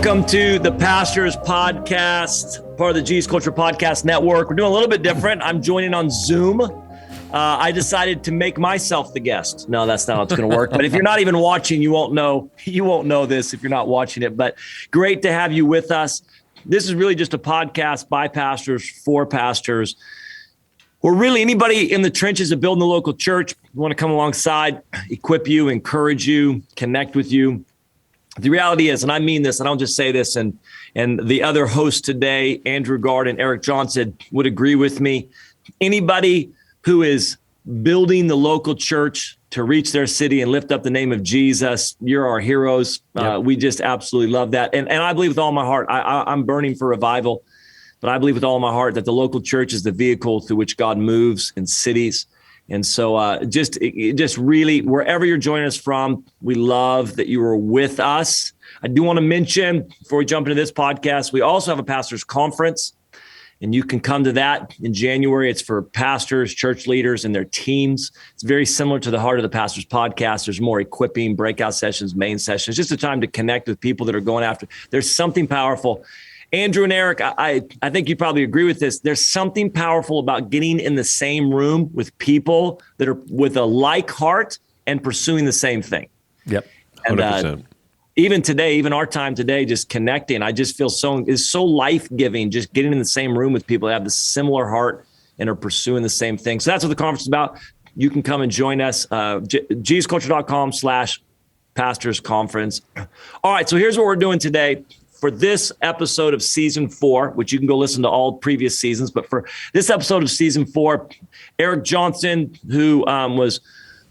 Welcome to the Pastors Podcast, part of the G's Culture Podcast Network. We're doing a little bit different. I'm joining on Zoom. I decided to make myself the guest. No, that's not how it's going to work. But if you're not even watching, you won't know this if you're not watching it. But great to have you with us. This is really just a podcast by pastors for pastors. Or really anybody in the trenches of building the local church. We want to come alongside, equip you, encourage you, connect with you. The reality is, and I mean this, I don't just say this, and the other hosts today, Andrew Gard and Eric Johnson, would agree with me. Anybody who is building the local church to reach their city and lift up the name of Jesus, you're our heroes. Yep. We just absolutely love that. And I believe with all my heart, I'm burning for revival, but I believe with all my heart that the local church is the vehicle through which God moves in cities. And so just really, wherever you're joining us from, we love that you are with us. I do want to mention, before we jump into this podcast, we also have a pastors conference, and you can come to that in January. It's for pastors, church leaders, and their teams. It's very similar to the Heart of the Pastors podcast. There's more equipping, breakout sessions, main sessions, just a time to connect with people that are going after. There's something powerful. Andrew and Eric, I think you probably agree with this. There's something powerful about getting in the same room with people that are with a like heart and pursuing the same thing. Yep. 100%. And even today, even our time today, just connecting, I just feel it's so life-giving, just getting in the same room with people that have the similar heart and are pursuing the same thing. So that's what the conference is about. You can come and join us, gsculture.com/pastors conference. All right, so here's what we're doing today. For this episode of season 4, which you can go listen to all previous seasons, but for this episode of season 4, Eric Johnson, who was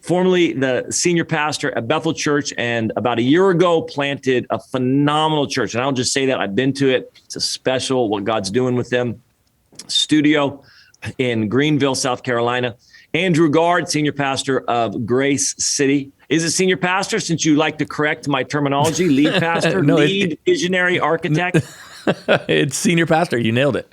formerly the senior pastor at Bethel Church and about a year ago planted a phenomenal church. And I don't just say that, I've been to it. It's a special, what God's doing with them, studio in Greenville, South Carolina. Andrew Gard, senior pastor of Grace City. Is it senior pastor, since you like to correct my terminology? Lead pastor, No, lead visionary architect? It's senior pastor. You nailed it.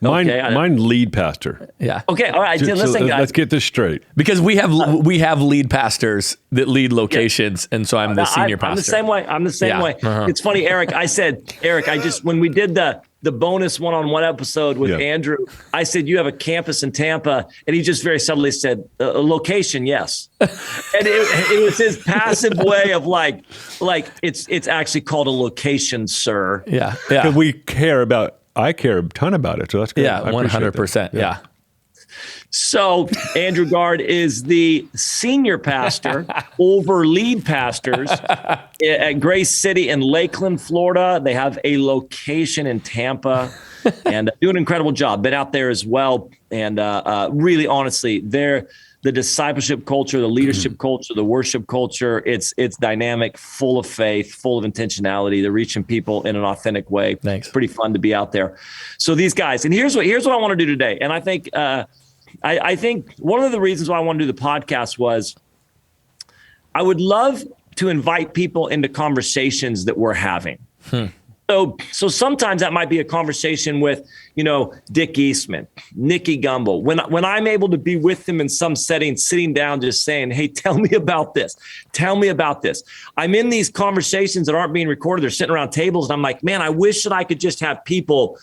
Mine lead pastor. Yeah. Okay, all right. So Listen, guys. let's get this straight. Because we have lead pastors that lead locations, and so I'm the senior pastor. I'm the same way. Yeah. way. Uh-huh. It's funny, Eric. I said, Eric, when we did the bonus one-on-one episode with Andrew, I said, you have a campus in Tampa. And he just very subtly said, a location, yes. And it was his passive way of like it's actually called a location, sir. Yeah. Because I care a ton about it. So that's good. Yeah, I appreciate 100%. that. Yeah. So Andrew Gard is the senior pastor over lead pastors at Grace City in Lakeland, Florida. They have a location in Tampa and do an incredible job. Been out there as well. And really, honestly, the discipleship culture, the leadership culture, the worship culture, it's dynamic, full of faith, full of intentionality. They're reaching people in an authentic way. Thanks. Pretty fun to be out there. So these guys, and here's what I want to do today. And I think I think one of the reasons why I want to do the podcast was I would love to invite people into conversations that we're having. So sometimes that might be a conversation with, Dick Eastman, Nicky Gumbel. When I'm able to be with them in some setting, sitting down, just saying, hey, tell me about this. Tell me about this. I'm in these conversations that aren't being recorded. They're sitting around tables. And I'm like, man, I wish that I could just have people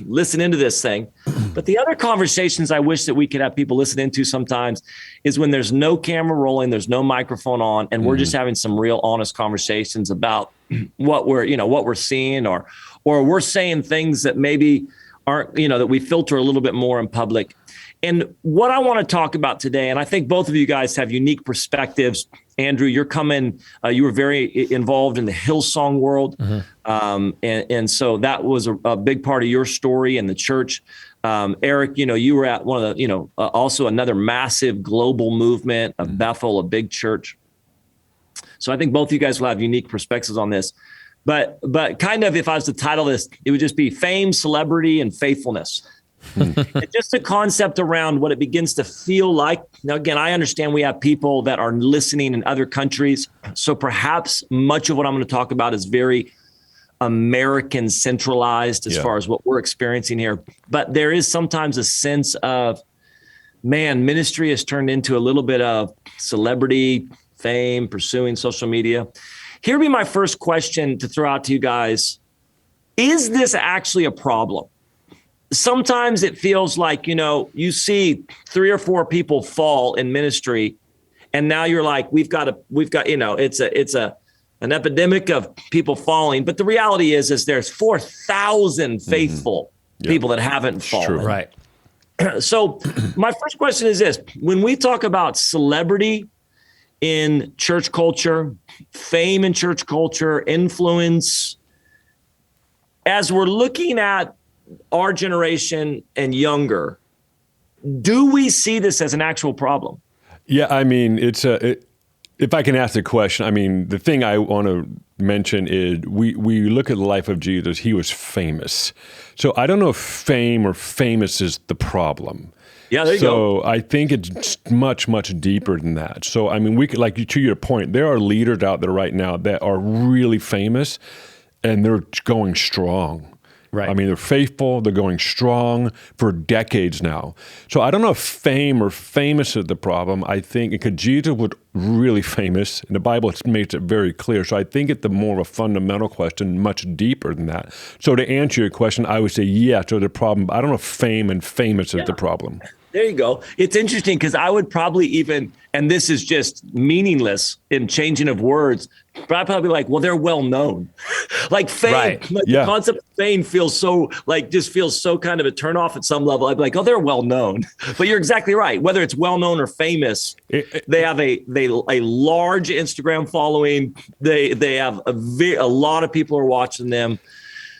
listen into this thing. But the other conversations I wish that we could have people listen into sometimes is when there's no camera rolling, there's no microphone on, and we're just having some real honest conversations about what we're seeing, or we're saying things that maybe aren't, that we filter a little bit more in public. And what I want to talk about today, and I think both of you guys have unique perspectives. Andrew, you're coming, you were very involved in the Hillsong world. And so that was a big part of your story in the church. Eric, you were at one of the, also another massive global movement of Bethel, a big church. So I think both of you guys will have unique perspectives on this. But kind of, if I was to title this, it would just be fame, celebrity, and faithfulness. It's just a concept around what it begins to feel like. Now, again, I understand we have people that are listening in other countries. So perhaps much of what I'm going to talk about is very American centralized as far as what we're experiencing here. But there is sometimes a sense of, man, ministry has turned into a little bit of celebrity, fame, pursuing social media. Here would be my first question to throw out to you guys. is this actually a problem? Sometimes it feels like, you see 3 or 4 people fall in ministry, and now you're like, we've got, it's an epidemic of people falling. But the reality is there's 4,000 faithful people that haven't fallen. True. Right. So my first question is this: when we talk about celebrity in church culture, fame in church culture, influence, as we're looking at our generation and younger, do we see this as an actual problem? Yeah, I mean, if I can ask the question, I mean, the thing I want to mention is we look at the life of Jesus. He was famous. So I don't know if fame or famous is the problem. Yeah, there you go. So I think it's much, much deeper than that. So, I mean, to your point, there are leaders out there right now that are really famous and they're going strong. Right. I mean, they're faithful. They're going strong for decades now. So I don't know if fame or famous is the problem. I think because Jesus was really famous, and the Bible makes it very clear. So I think it's more of a fundamental question, much deeper than that. So to answer your question, I would say yes, there's a problem. I don't know if fame and famous is the problem. There you go. It's interesting because I would probably even, and this is just meaningless in changing of words, but I'd probably be like, well, they're well known. Like fame, Right. like the concept of fame feels so kind of a turnoff at some level. I'd be like, oh, they're well known. But you're exactly right. Whether it's well known or famous, they have a large Instagram following. They have a lot of people are watching them.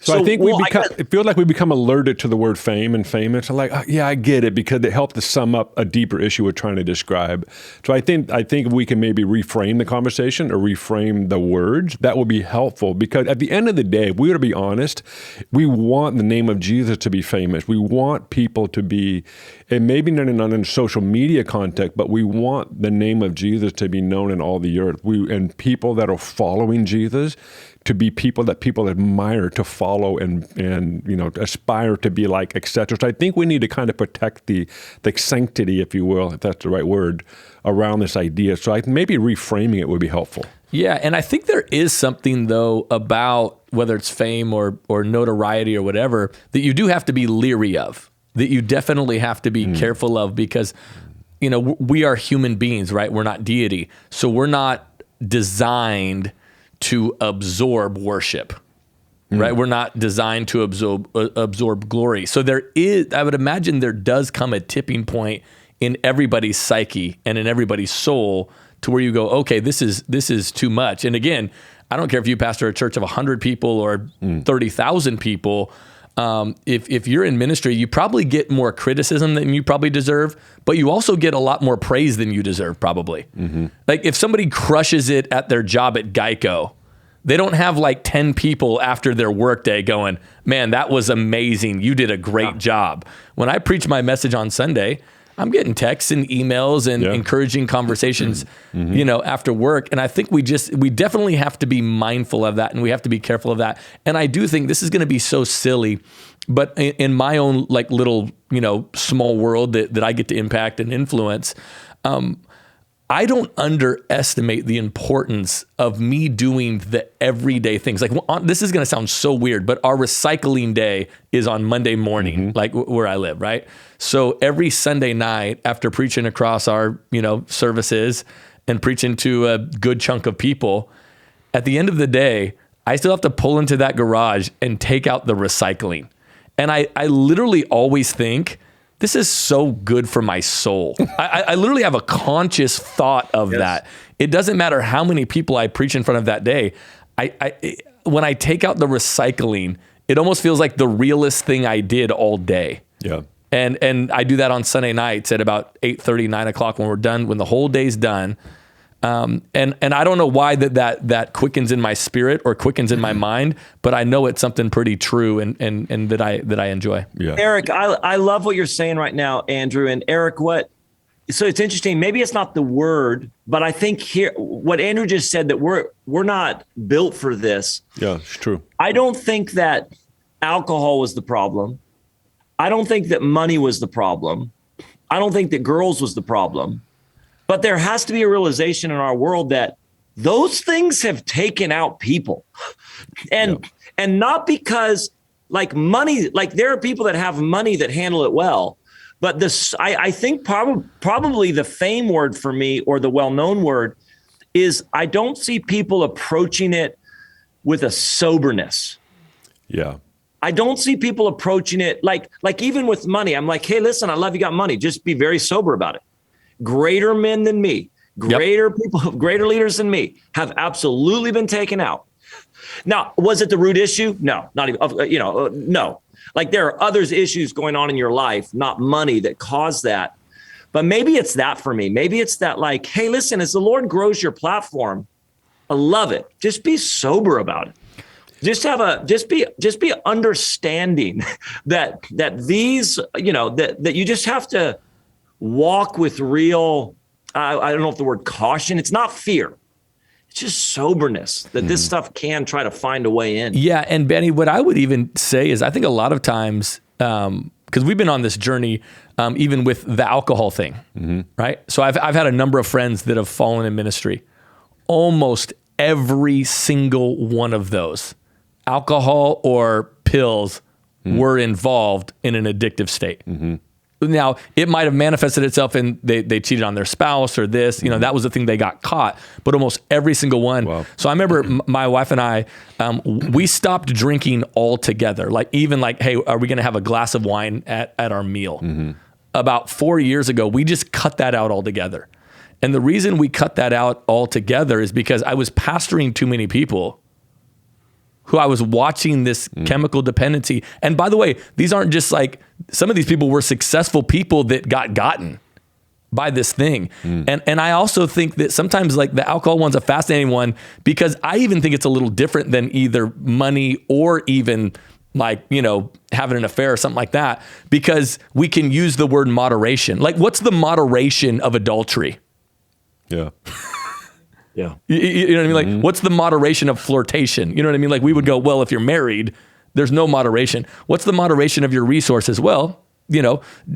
So I think it feels like we become alerted to the word fame and famous. I'm like, oh, yeah, I get it, because it helped to sum up a deeper issue we're trying to describe. So I think if we can maybe reframe the conversation or reframe the words, that will be helpful. Because at the end of the day, if we were to be honest, we want the name of Jesus to be famous. We want people to be, and maybe not in social media context, but we want the name of Jesus to be known in all the earth. And people that are following Jesus to be people that people admire, to follow and aspire to be like, etc. So I think we need to kind of protect the sanctity, if you will, if that's the right word, around this idea. So maybe reframing it would be helpful. Yeah, and I think there is something, though, about whether it's fame or notoriety or whatever, that you do have to be leery of, that you definitely have to be careful of, because, we are human beings, right? We're not deity. So we're not designed to absorb worship, right? We're not designed to absorb glory. So I would imagine there does come a tipping point in everybody's psyche and in everybody's soul to where you go, okay, this is too much. And again, I don't care if you pastor a church of 100 people or 30,000 people. If you're in ministry, you probably get more criticism than you probably deserve, but you also get a lot more praise than you deserve, probably. Mm-hmm. Like if somebody crushes it at their job at Geico, they don't have like 10 people after their workday going, man, that was amazing. You did a great job. When I preach my message on Sunday, I'm getting texts and emails and encouraging conversations, after work. And I think we definitely have to be mindful of that, and we have to be careful of that. And I do think this is going to be so silly, but in my own like little, small world that I get to impact and influence, I don't underestimate the importance of me doing the everyday things. Like this is going to sound so weird, but our recycling day is on Monday morning, like where I live, right? So every Sunday night after preaching across our, services and preaching to a good chunk of people, at the end of the day, I still have to pull into that garage and take out the recycling. And I literally always think, this is so good for my soul. I literally have a conscious thought of that. It doesn't matter how many people I preach in front of that day. When I take out the recycling, it almost feels like the realest thing I did all day. Yeah. And I do that on Sunday nights at about 8:30, 9 o'clock when we're done, when the whole day's done. And I don't know why that quickens in my spirit or quickens in my mind, but I know it's something pretty true and that I enjoy. Yeah. Eric, I love what you're saying right now, Andrew. And Eric, so it's interesting. Maybe it's not the word, but I think here, what Andrew just said, that we're not built for this. Yeah, it's true. I don't think that alcohol was the problem. I don't think that money was the problem. I don't think that girls was the problem. But there has to be a realization in our world that those things have taken out people. And not because like money, like there are people that have money that handle it well. But this, I think probably the fame word for me, or the well-known word, is I don't see people approaching it with a soberness. Yeah. I don't see people approaching it like even with money. I'm like, hey, listen, I love you got money. Just be very sober about it. Greater men than me, greater people, greater leaders than me have absolutely been taken out. Now, was it the root issue? No, not even, no. Like there are others issues going on in your life, not money, that cause that. But maybe it's that for me. Maybe it's that like, hey, listen, as the Lord grows your platform, I love it. Just be sober about it. Just be understanding that these, that you just have to walk with real, I don't know if the word caution, it's not fear. It's just soberness that this stuff can try to find a way in. Yeah. And Benny, what I would even say is I think a lot of times, because we've been on this journey, even with the alcohol thing, right? So I've had a number of friends that have fallen in ministry. Almost every single one of those, alcohol or pills, were involved in an addictive state. Now, it might have manifested itself in they cheated on their spouse or this, that was the thing they got caught, but almost every single one. Wow. So I remember my wife and I, we stopped drinking altogether. Like even like, hey, are we going to have a glass of wine at our meal? About 4 years ago, we just cut that out altogether. And the reason we cut that out altogether is because I was pastoring too many people who I was watching this chemical dependency. And by the way, these aren't just like, some of these people were successful people that got gotten by this thing. And I also think that sometimes like the alcohol one's a fascinating one, because I even think it's a little different than either money or even like, having an affair or something like that, because we can use the word moderation. Like what's the moderation of adultery? Yeah. Yeah. You know what I mean? Like, what's the moderation of flirtation? You know what I mean? Like we would go, well, if you're married, there's no moderation. What's the moderation of your resources? Well,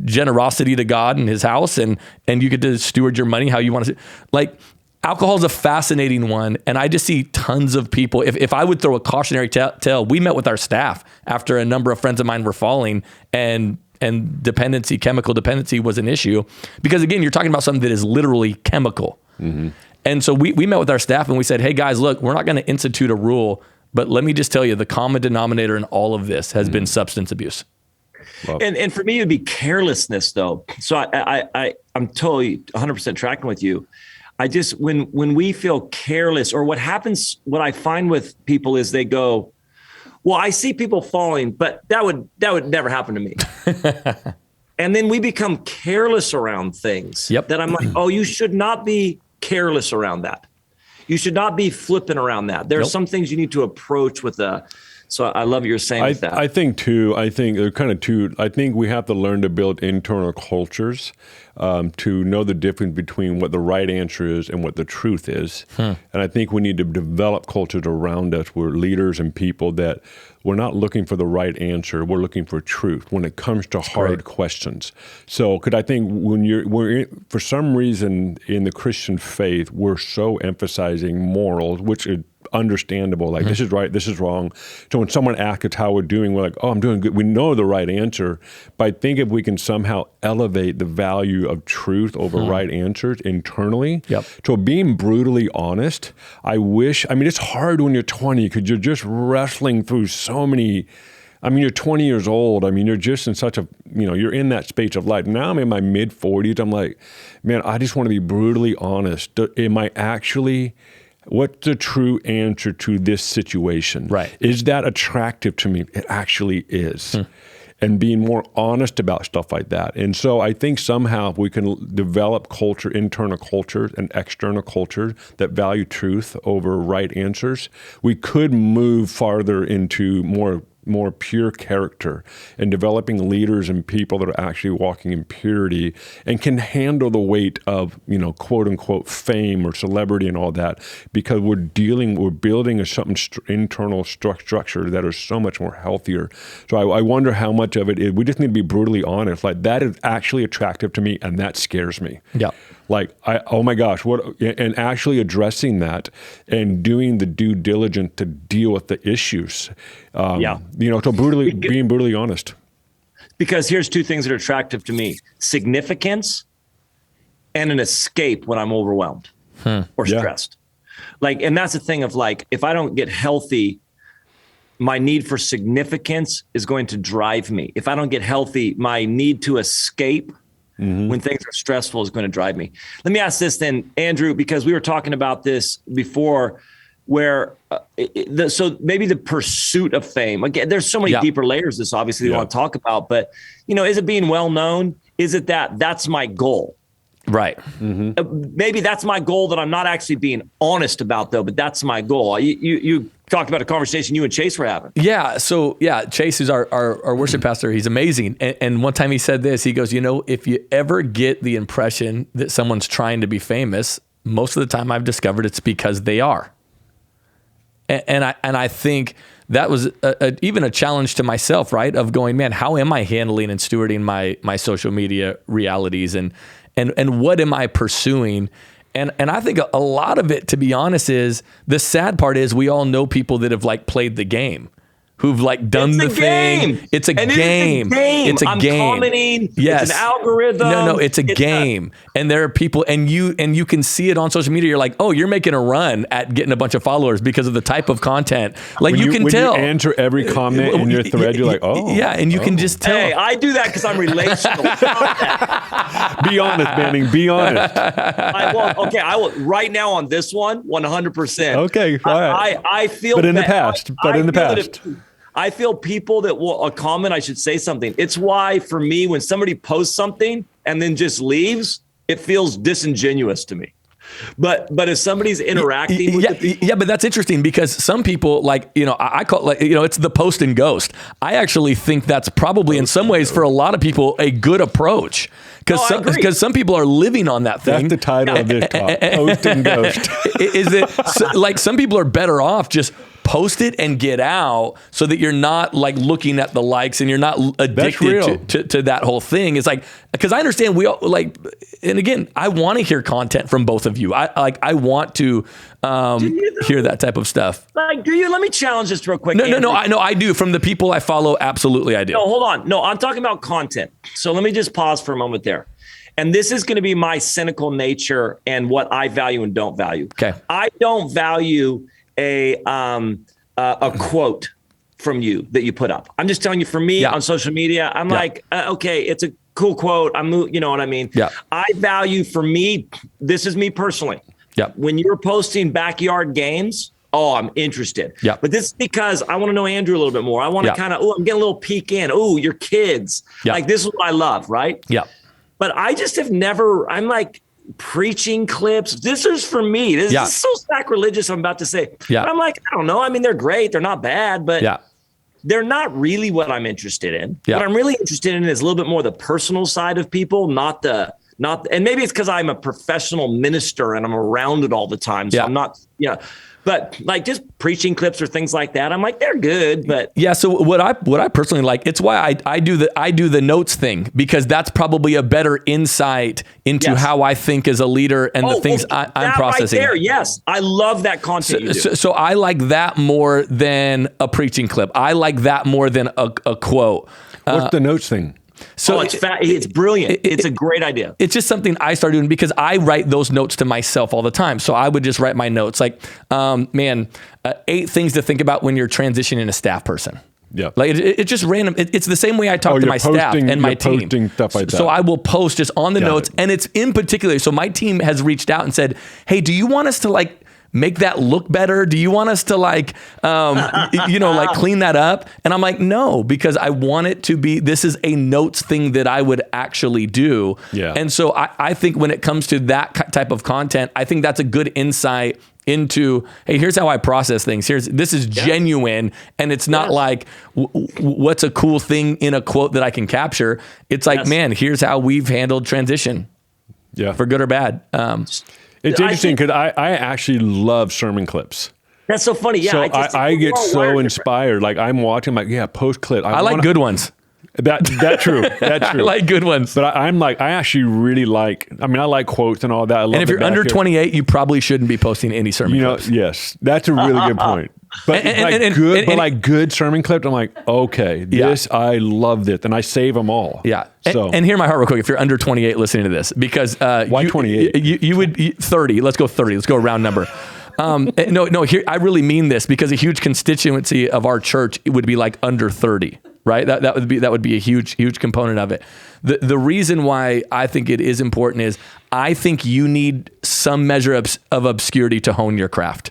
generosity to God and his house, and you get to steward your money how you want to. Like alcohol is a fascinating one. And I just see tons of people. If I would throw a cautionary tale, we met with our staff after a number of friends of mine were falling, and chemical dependency was an issue, because again, you're talking about something that is literally chemical. And so we met with our staff and we said, hey guys, look, we're not going to institute a rule, but let me just tell you, the common denominator in all of this has been substance abuse. Wow. And for me, it would be carelessness though. So I'm totally 100% tracking with you. I just, when we feel careless, or what I find with people is they go, well, I see people falling, but that would never happen to me. And then we become careless around things that I'm like, oh, you should not be careless around that. You should not be flippant around that. There are some things you need to approach with so I love what you're saying with that. I think there are kind of two. I think we have to learn to build internal cultures to know the difference between what the right answer is and what the truth is. And I think we need to develop cultures around us where leaders and people that we're not looking for the right answer, we're looking for truth when it comes to hard questions. So, I think when for some reason in the Christian faith, we're so emphasizing morals, which is understandable, like this is right, this is wrong. So when someone asks us how we're doing, we're like, oh, I'm doing good. We know the right answer, but I think if we can somehow elevate the value of truth over right answers internally. So being brutally honest, it's hard when you're 20 because you're just wrestling through so many. You're 20 years old. You're just in such a, you're in that space of life. Now I'm in my mid 40s. I'm like, man, I just want to be brutally honest. What's the true answer to this situation? Right. Is that attractive to me? It actually is. And being more honest about stuff like that. And so I think somehow if we can develop internal cultures and external cultures that value truth over right answers, we could move farther into more pure character and developing leaders and people that are actually walking in purity and can handle the weight of, quote unquote, fame or celebrity and all that, because we're building internal structure that is so much more healthier. So I wonder how much of it is, we just need to be brutally honest. Like that is actually attractive to me and that scares me. Yeah. Like, oh my gosh, and actually addressing that and doing the due diligence to deal with the issues. So being brutally honest. Because here's two things that are attractive to me: significance and an escape when I'm overwhelmed or stressed. Like, and that's the thing of like, if I don't get healthy, my need for significance is going to drive me. If I don't get healthy, my need to escape when things are stressful is going to drive me. Let me ask this then, Andrew, because we were talking about this before, where so maybe the pursuit of fame. Again, there's so many deeper layers this obviously we want to talk about, but is it being well known? Is it that's my goal? Right. Maybe that's my goal that I'm not actually being honest about, though, but that's my goal. You talked about a conversation you and Chase were having. Yeah. So, Chase is our worship pastor. He's amazing. And one time he said this, he goes, if you ever get the impression that someone's trying to be famous, most of the time I've discovered it's because they are. And I think that was even a challenge to myself, right? Of going, man, how am I handling and stewarding my social media realities and what am I pursuing? And I think a lot of it, to be honest, is the sad part is we all know people that have like played the game, who've like done the thing. It's a game. It's a game. Commenting. Yes. It's an algorithm. No, it's a game. And there are people, and you can see it on social media. You're like, oh, you're making a run at getting a bunch of followers because of the type of content. Like when you can tell. When you answer every comment in your thread, you're like, oh. Yeah, and you can just tell. Hey, I do that because I'm relational. Be honest, Manning. Be honest. I will right now on this one, 100%. Okay, all right. I feel. But in the past. I feel people that will comment, I should say something. It's why for me, when somebody posts something and then just leaves, it feels disingenuous to me. But if somebody's interacting with the people, but that's interesting because some people I call it it's the post and ghost. I actually think that's probably in some ways for a lot of people a good approach because some people are living on that thing. That's the title of this talk, post and ghost. Is it like some people are better off just post it and get out so that you're not like looking at the likes and you're not addicted to that whole thing. It's like, because I understand we all like, and again, I want to hear content from both of you. I want to hear that type of stuff. Like, do you? Let me challenge this real quick. No, I do. From the people I follow, absolutely I do. No, hold on. No, I'm talking about content. So let me just pause for a moment there. And this is going to be my cynical nature and what I value and don't value. Okay. I don't value a quote from you that you put up. I'm just telling you, for me on social media, I'm like, okay, it's a cool quote. You know what I mean? Yeah. I value, for me, this is me personally. Yeah. When you're posting backyard games, I'm interested. Yeah. But this is because I want to know Andrew a little bit more. I want to kind of, I'm getting a little peek in. Your kids. Yeah. Like, this is what I love, right? Yeah. But I just have never, I'm like, preaching clips. This is for me. This is so sacrilegious, I'm about to say. Yeah. But I'm like, I don't know. I mean, they're great. They're not bad, but they're not really what I'm interested in. Yeah. What I'm really interested in is a little bit more the personal side of people, and maybe it's because I'm a professional minister and I'm around it all the time. So I'm not, but like just preaching clips or things like that, I'm like, they're good, but So what I personally like, it's why I do the notes thing, because that's probably a better insight into how I think as a leader and the things I'm processing. Right there, yes, I love that content. So I like that more than a preaching clip. I like that more than a quote. What's the notes thing? So it's brilliant. It's a great idea. It's just something I started doing because I write those notes to myself all the time. So I would just write my notes like, 8 things to think about when you're transitioning a staff person. Yeah. Like it's just random. It's the same way I talk to my staff and my team. Posting stuff like that. So I will post just on the notes, and it's in particular. So my team has reached out and said, hey, do you want us to like make that look better? Do you want us to like, like clean that up? And I'm like, no, because I want it to be, this is a notes thing that I would actually do. Yeah. And so I think when it comes to that type of content, I think that's a good insight into, hey, here's how I process things. This is genuine. And it's not like, what's a cool thing in a quote that I can capture? It's like, man, here's how we've handled transition. Yeah. For good or bad. It's interesting because I actually love sermon clips. That's so funny. Yeah. So I get so inspired. Like I'm watching, I'm like, post clip. I like good ones. That true. That's I true. like good ones. But I actually really like, I like quotes and all that. I love And if you're under 28, you probably shouldn't be posting any sermon clips. Yes, that's a really good point. But good sermon clips, I'm like, okay, this, I love this. And I save them all. Yeah. So, and hear my heart real quick if you're under 28 listening to this, because why 28? You would 30. Let's go 30. Let's go a round number. No, here I really mean this, because a huge constituency of our church would be like under 30, right? That would be a huge component of it. The reason why I think it is important is I think you need some measure of obscurity to hone your craft.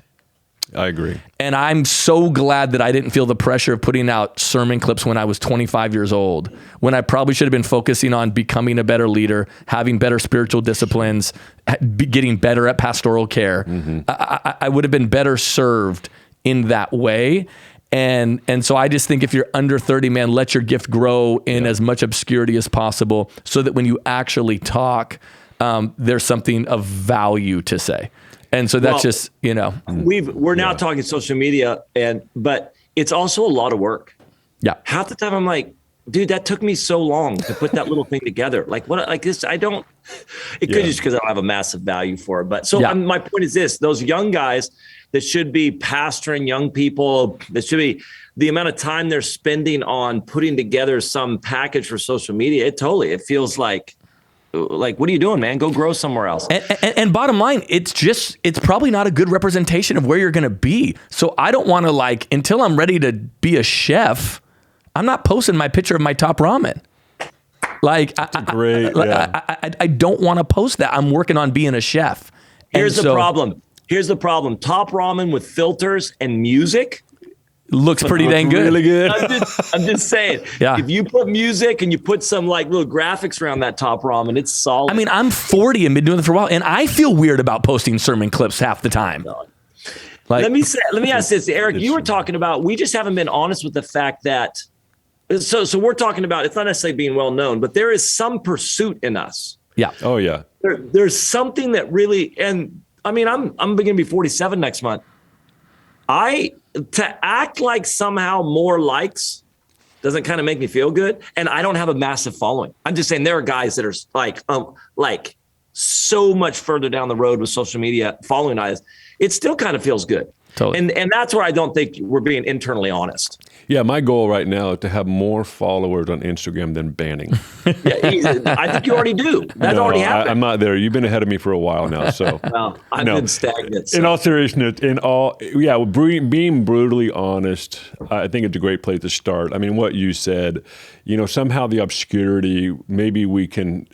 I agree. And I'm so glad that I didn't feel the pressure of putting out sermon clips when I was 25 years old, when I probably should have been focusing on becoming a better leader, having better spiritual disciplines, getting better at pastoral care. Mm-hmm. I would have been better served in that way. And so I just think if you're under 30, man, let your gift grow in as much obscurity as possible, so that when you actually talk, there's something of value to say. And so that's we're now talking social media, but it's also a lot of work. Yeah. Half the time I'm like, dude, that took me so long to put that little thing together. Like what, like this, it could just because I don't have a massive value for it. But my point is this, those young guys that should be pastoring young people, that should be the amount of time they're spending on putting together some package for social media. It feels like, what are you doing, man? Go grow somewhere else. And bottom line, it's probably not a good representation of where you're going to be. So I don't want to until I'm ready to be a chef, I'm not posting my picture of my top ramen. I don't want to post that. I'm working on being a chef. Here's the problem. Top ramen with filters and music looks pretty dang good. Really good. I'm just saying. Yeah. If you put music and you put some little graphics around that top ramen, it's solid. I mean, I'm 40 and been doing it for a while, and I feel weird about posting sermon clips half the time. Let me ask this, Eric. You were talking about we just haven't been honest with the fact that. So we're talking about, it's not necessarily being well known, but there is some pursuit in us. Yeah. Oh yeah. There's something that really, and I mean, I'm going to be 47 next month. To act like somehow more likes doesn't kind of make me feel good. And I don't have a massive following. I'm just saying there are guys that are like so much further down the road with social media following us. It still kind of feels good. Totally. And that's where I don't think we're being internally honest. Yeah, my goal right now is to have more followers on Instagram than banning. Yeah, I think you already do. That's already happened. I'm not there. You've been ahead of me for a while now. So well, I've been stagnant. So. In all seriousness, being brutally honest, I think it's a great place to start. I mean, what you said, somehow the obscurity, maybe we can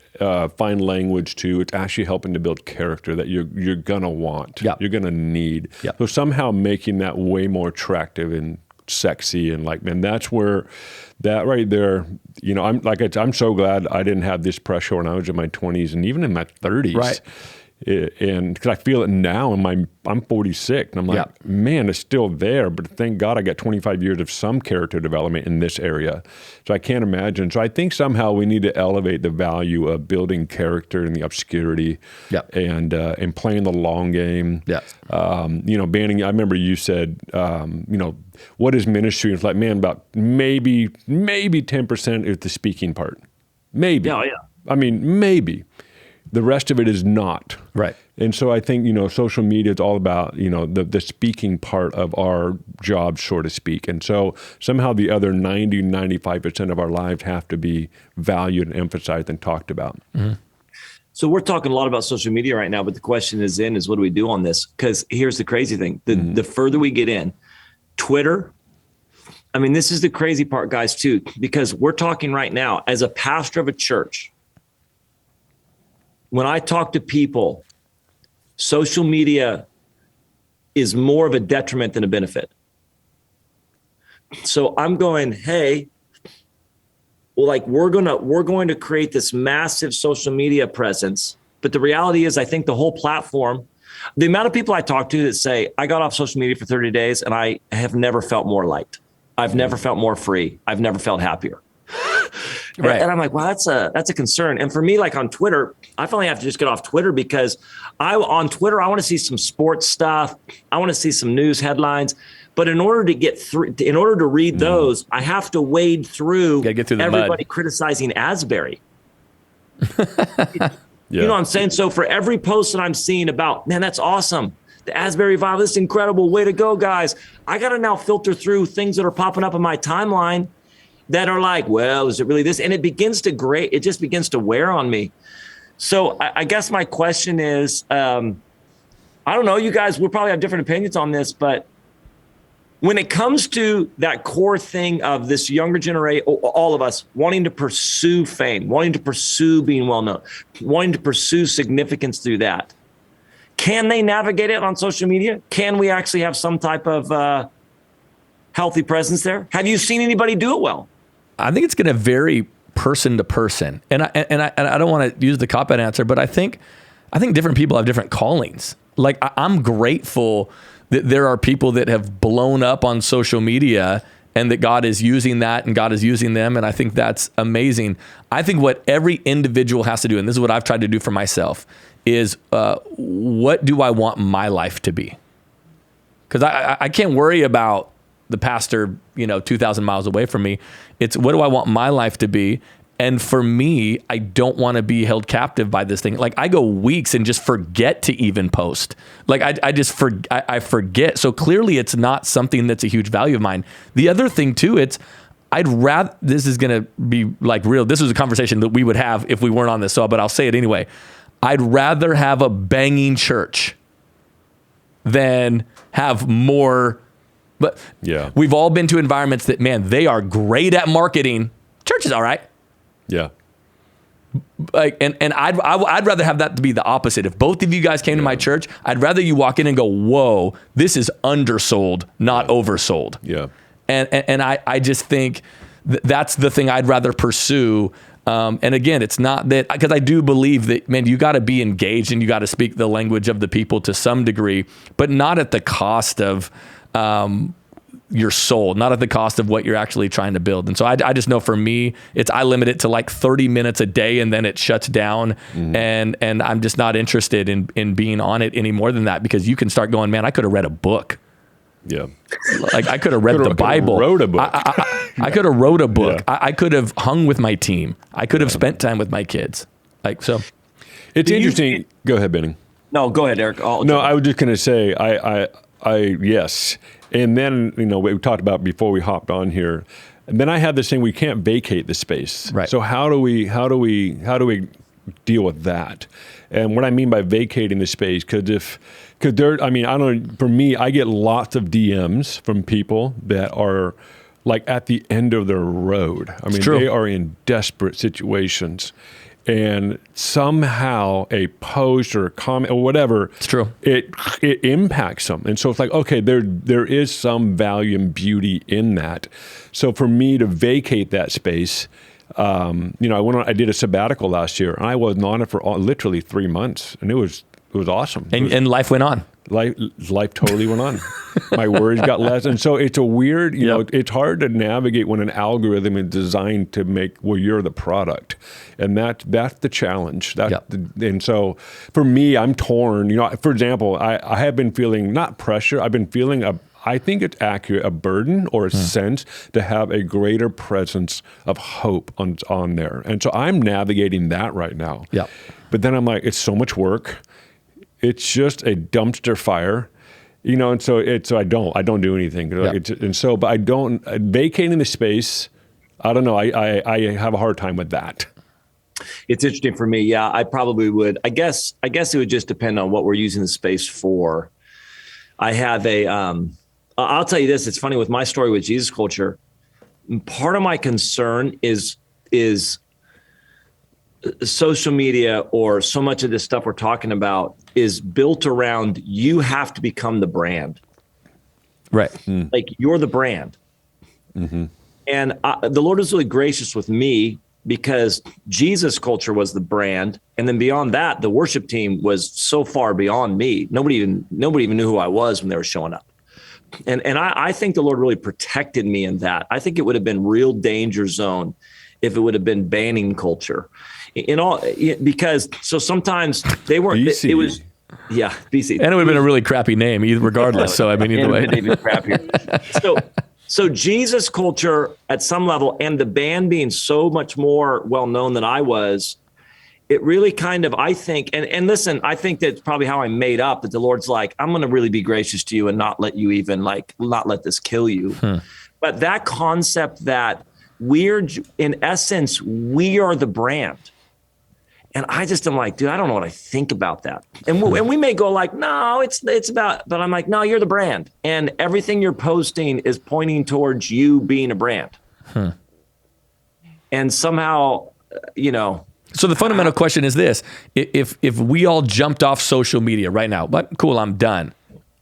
find language to. It's actually helping to build character that you're gonna want. Yeah. You're gonna need. Yeah. So somehow making that way more attractive and sexy and that's where that right there, I'm so glad I didn't have this pressure when I was in my 20s and even in my 30s. Right. And because I feel it now I'm 46 and I'm like, man, it's still there. But thank God I got 25 years of some character development in this area. So I can't imagine. So I think somehow we need to elevate the value of building character in the obscurity and playing the long game. Yeah. Banning, I remember you said, what is ministry? It's like, man, about maybe 10% is the speaking part. Maybe. Yeah. I mean, maybe. The rest of it is not. Right. And so I think, social media is all about, the speaking part of our job, so to speak. And so somehow the other 95% of our lives have to be valued and emphasized and talked about. Mm-hmm. So we're talking a lot about social media right now, but the question is what do we do on this? Because here's the crazy thing. The further we get in, Twitter, I mean, this is the crazy part, guys, too, because we're talking right now as a pastor of a church. When I talk to people, social media is more of a detriment than a benefit. So I'm going, hey, well, we're going to create this massive social media presence. But the reality is, I think the whole platform, the amount of people I talk to that say, I got off social media for 30 days and I have never felt more liked. I've never felt more free. I've never felt happier. Right. And I'm like, well, that's a concern. And for me, on Twitter, I finally have to just get off Twitter because on Twitter, I want to see some sports stuff. I want to see some news headlines. But in order to get through, in order to read those, I have to wade through Gotta get through the everybody mud. criticizing Asbury. You know what I'm saying? So for every post that I'm seeing about, man, that's awesome. The Asbury Revival, this is incredible. Way to go, guys. I got to now filter through things that are popping up in my timeline that are like, well, is it really this? And it just begins to wear on me. So I guess my question is, I don't know, you guys will probably have different opinions on this, but when it comes to that core thing of this younger generation, all of us wanting to pursue fame, wanting to pursue being well known, wanting to pursue significance through that, can they navigate it on social media? Can we actually have some type of healthy presence there? Have you seen anybody do it well? I think it's going to vary person to person, and I don't want to use the cop-out answer, but I think different people have different callings. Like I'm grateful that there are people that have blown up on social media and that God is using that and God is using them. And I think that's amazing. I think what every individual has to do, and this is what I've tried to do for myself, is what do I want my life to be? Because I can't worry about the pastor, 2,000 miles away from me. It's what do I want my life to be? And for me, I don't want to be held captive by this thing. Like I go weeks and just forget to even post. Like I forget. So clearly it's not something that's a huge value of mine. The other thing too, this is going to be like real. This was a conversation that we would have if we weren't on this. But I'll say it anyway. I'd rather have a banging church than have more. But yeah, we've all been to environments that, man, they are great at marketing. Church is all right. Yeah. Like, and I'd rather have that to be the opposite. If both of you guys came to my church, I'd rather you walk in and go, whoa, this is undersold, not oversold. Yeah. And I just think that's the thing I'd rather pursue. And again, it's not that, because I do believe that, man, you got to be engaged and you got to speak the language of the people to some degree, but not at the cost of your soul, not at the cost of what you're actually trying to build. And so I just know for me, I limit it to like 30 minutes a day and then it shuts down. And I'm just not interested in being on it any more than that, because you can start going, man, I could have read a book. Yeah. Like I could have read the Bible. Wrote a book. I could have wrote a book. Yeah. I could have hung with my team. I could have spent time with my kids. Like, so. It's interesting. Go ahead, Benny. No, go ahead, Eric. No, I was just going to say, yes. And then, we talked about before we hopped on here. And then I have this thing, we can't vacate the space. Right. So how do we deal with that? And what I mean by vacating the space, I don't know, for me, I get lots of DMs from people that are like at the end of their road. I mean, they are in desperate situations. And somehow a post or a comment or whatever, it's true. It impacts them. And so it's like, okay, there is some value and beauty in that. So for me to vacate that space, I did a sabbatical last year and I wasn't on it for literally 3 months, and it was awesome. And life went on. Life totally went on. My worries got less. And so it's a weird, it's hard to navigate when an algorithm is designed to make, you're the product. And that's the challenge. And so for me, I'm torn. For example, I have been feeling not pressure. I've been feeling I think it's accurate, a burden or a sense to have a greater presence of hope on there. And so I'm navigating that right now. Yeah. But then I'm like, it's so much work. It's just a dumpster fire, and so I don't do anything. But I don't, vacating the space, I don't know. I have a hard time with that. It's interesting for me. Yeah, I probably would. I guess it would just depend on what we're using the space for. I have I'll tell you this. It's funny with my story with Jesus Culture. Part of my concern is social media, or so much of this stuff we're talking about, is built around you have to become the brand. Right. Like you're the brand. Mm-hmm. And the Lord was really gracious with me, because Jesus Culture was the brand. And then beyond that, the worship team was so far beyond me. Nobody even knew who I was when they were showing up. And I think the Lord really protected me in that. I think it would have been real danger zone if it would have been banning culture. Because so sometimes they weren't. It was Yeah, BC. And it would have been a really crappy name, regardless. So I mean, either way. Even crappier. So Jesus culture at some level, and the band being so much more well known than I was, it really kind of, I think, and listen, I think that's probably how I'm made up, that the Lord's like, I'm going to really be gracious to you and not let you even not let this kill you. But that concept that in essence, we are the brand. And I just am like, dude, I don't know what I think about that. And we may go like, no, it's about, but I'm like, no, you're the brand. And everything you're posting is pointing towards you being a brand. And somehow, So the fundamental question is this: if we all jumped off social media right now, but cool, I'm done,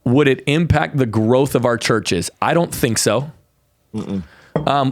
would it impact the growth of our churches? I don't think so.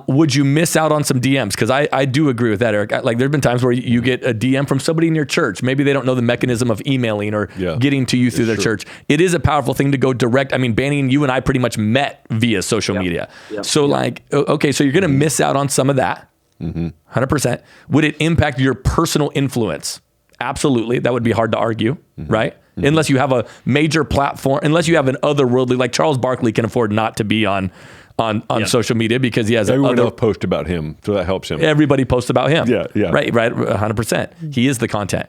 Would you miss out on some DMs? Because I do agree with that, Eric. Like there've been times where you get a DM from somebody in your church. Maybe they don't know the mechanism of emailing or getting to you through their church. It is a powerful thing to go direct. I mean, Banning, you and I pretty much met via social media. So okay, so you're going to miss out on some of that. 100%. Would it impact your personal influence? Absolutely. That would be hard to argue, right? Unless you have a major platform, unless you have an otherworldly, like Charles Barkley can afford not to be on social media because he has everyone else post about him, so that helps him. Everybody posts about him. Yeah. Right, 100%. He is the content.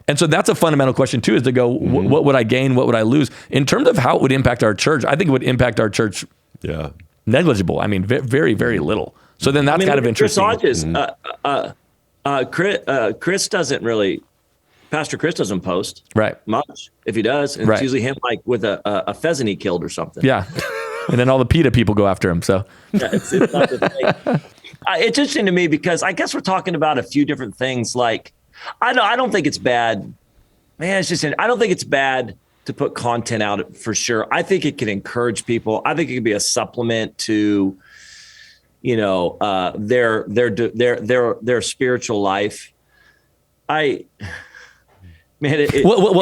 And so that's a fundamental question too, is to go, what would I gain? What would I lose? In terms of how it would impact our church, I think it would impact our church negligible. I mean, very, very little. So then that's kind of interesting. Chris doesn't really, Pastor Chris doesn't post much. If he does, it's usually him like with a pheasant he killed or something. Yeah. And then all the PETA people go after him. So it's not the thing. It's interesting to me because I guess we're talking about a few different things. Like, I don't think it's bad. Man, I don't think it's bad to put content out for sure. I think it can encourage people. I think it can be a supplement to, their spiritual life. Well,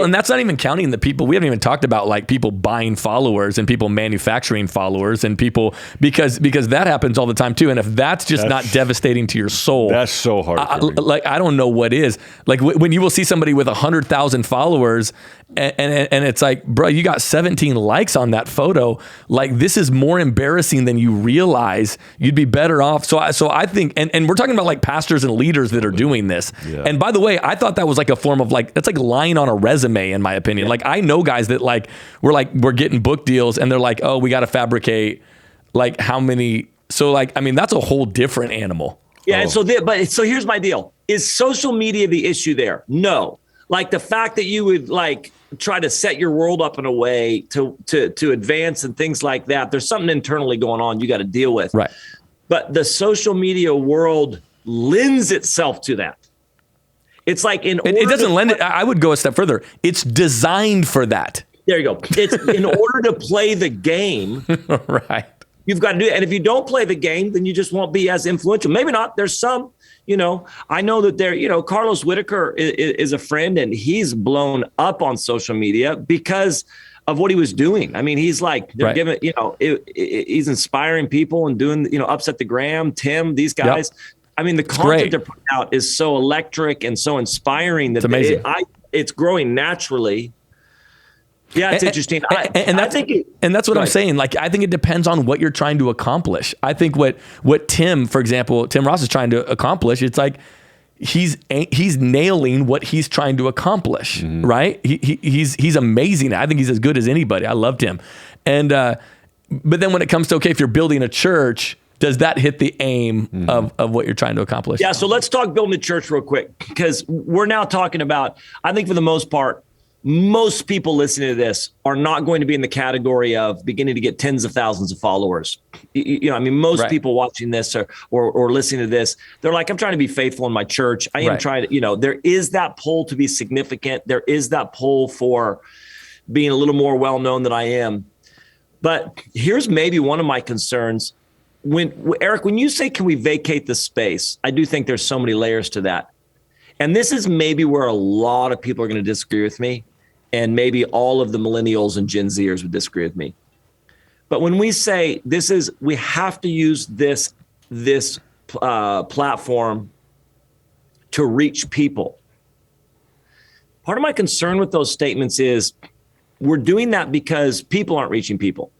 and that's not even counting the people. We haven't even talked about like people buying followers and people manufacturing followers and people because that happens all the time too. And if that's not devastating to your soul, that's so hard. I don't know what is. Like when you will see somebody with 100,000 followers and it's like, bro, you got 17 likes on that photo. Like this is more embarrassing than you realize. You'd be better off. So I think, and we're talking about like pastors and leaders that are doing this. Yeah. And by the way, I thought that was like a form of that's like lying on a resume, in my opinion. Like I know guys that we're getting book deals and they're like, oh, we got to fabricate like how many. So I mean, that's a whole different animal. Yeah. And so here's my deal. Is social media the issue there? No. Like the fact that you would try to set your world up in a way to advance and things like that. There's something internally going on you got to deal with. Right. But the social media world lends itself to that. It's like it doesn't lend it. I would go a step further. It's designed for that. There you go. It's in order to play the game. Right. You've got to do it. And if you don't play the game, then you just won't be as influential. Maybe not. There's some, I know that Carlos Whitaker is a friend and he's blown up on social media because of what he was doing. I mean, he's giving, he's inspiring people and doing, Upset the Gram, Tim, these guys. Yep. I mean, the content they're putting out is so electric and so inspiring that it's amazing. It's growing naturally. Yeah, it's interesting. That's what I'm saying. Like, I think it depends on what you're trying to accomplish. I think what Tim, for example, Tim Ross is trying to accomplish, it's like he's nailing what he's trying to accomplish, right? He's amazing. I think he's as good as anybody. I loved him. And but then when it comes to, okay, if you're building a church, does that hit the aim of what you're trying to accomplish? Yeah, so let's talk building a church real quick, because we're now talking about, I think for the most part, most people listening to this are not going to be in the category of beginning to get tens of thousands of followers. Most people watching this or listening to this, they're like, I'm trying to be faithful in my church. I am trying to, there is that pull to be significant. There is that pull for being a little more well-known than I am. But here's maybe one of my concerns. Eric, when you say, can we vacate the space? I do think there's so many layers to that. And this is maybe where a lot of people are going to disagree with me. And maybe all of the millennials and Gen Zers would disagree with me. But when we say we have to use this platform to reach people. Part of my concern with those statements is we're doing that because people aren't reaching people.